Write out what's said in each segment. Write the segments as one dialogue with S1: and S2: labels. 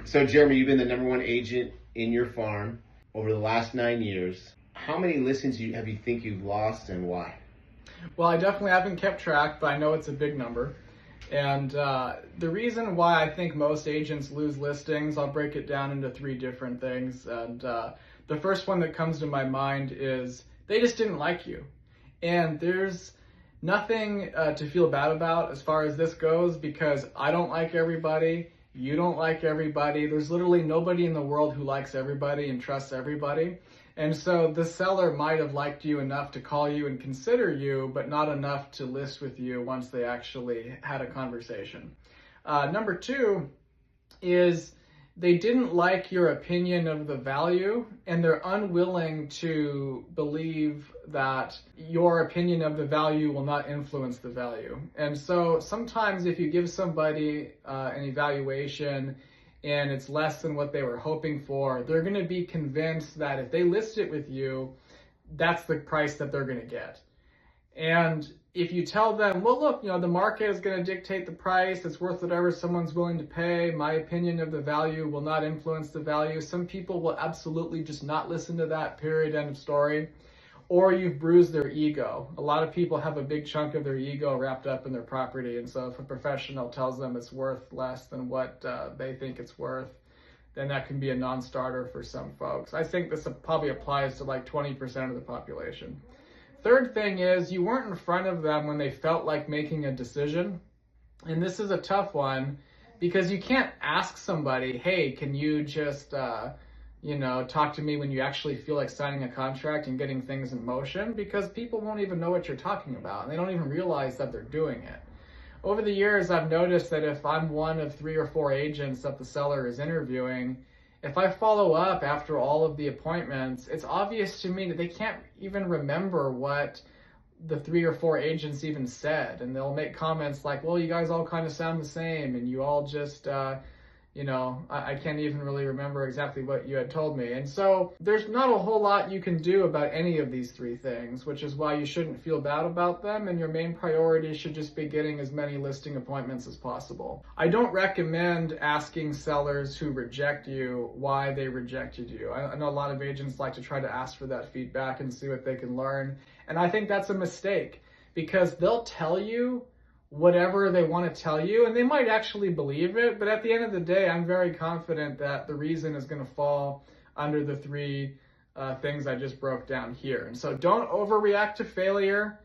S1: So Jeremy, you've been the number one agent in your farm over the last 9 years. How many listings have you think you've lost and why?
S2: Well, I definitely haven't kept track, but I know it's a big number. And the reason why I think most agents lose listings, I'll break it down into three different things. And the first one that comes to my mind is they just didn't like you. And there's nothing to feel bad about as far as this goes, because I don't like everybody. You don't like everybody. There's literally nobody in the world who likes everybody and trusts everybody. And so the seller might have liked you enough to call you and consider you, but not enough to list with you once they actually had a conversation. Number two is they didn't like your opinion of the value, and they're unwilling to believe that your opinion of the value will not influence the value. And so sometimes if you give somebody an evaluation and it's less than what they were hoping for, they're going to be convinced that if they list it with you, that's the price that they're going to get. And if you tell them, well, look, the market is going to dictate the price, it's worth whatever someone's willing to pay, my opinion of the value will not influence the value, some people will absolutely just not listen to that, period, end of story. Or you've bruised their ego. A lot of people have a big chunk of their ego wrapped up in their property, and so if a professional tells them it's worth less than what they think it's worth, then that can be a non-starter for some folks. I think this probably applies to like 20% of the population. Third thing is you weren't in front of them when they felt like making a decision. And this is a tough one because you can't ask somebody, hey, can you just talk to me when you actually feel like signing a contract and getting things in motion, because people won't even know what you're talking about and they don't even realize that they're doing it. Over the years, I've noticed that if I'm one of 3 or 4 agents that the seller is interviewing, if I follow up after all of the appointments, it's obvious to me that they can't even remember what the 3 or 4 agents even said. And they'll make comments like, well, you guys all kind of sound the same and you all just, I can't even really remember exactly what you had told me. And so there's not a whole lot you can do about any of these 3 things, which is why you shouldn't feel bad about them, and your main priority should just be getting as many listing appointments as possible. I don't recommend asking sellers who reject you why they rejected you. I know a lot of agents like to try to ask for that feedback and see what they can learn, and I think that's a mistake, because they'll tell you whatever they want to tell you, and they might actually believe it, but at the end of the day, I'm very confident that the reason is going to fall under the 3 things I just broke down here. And so don't overreact to failure.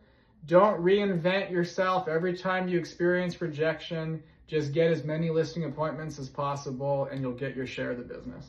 S2: Don't reinvent yourself every time you experience rejection. Just get as many listing appointments as possible and you'll get your share of the business.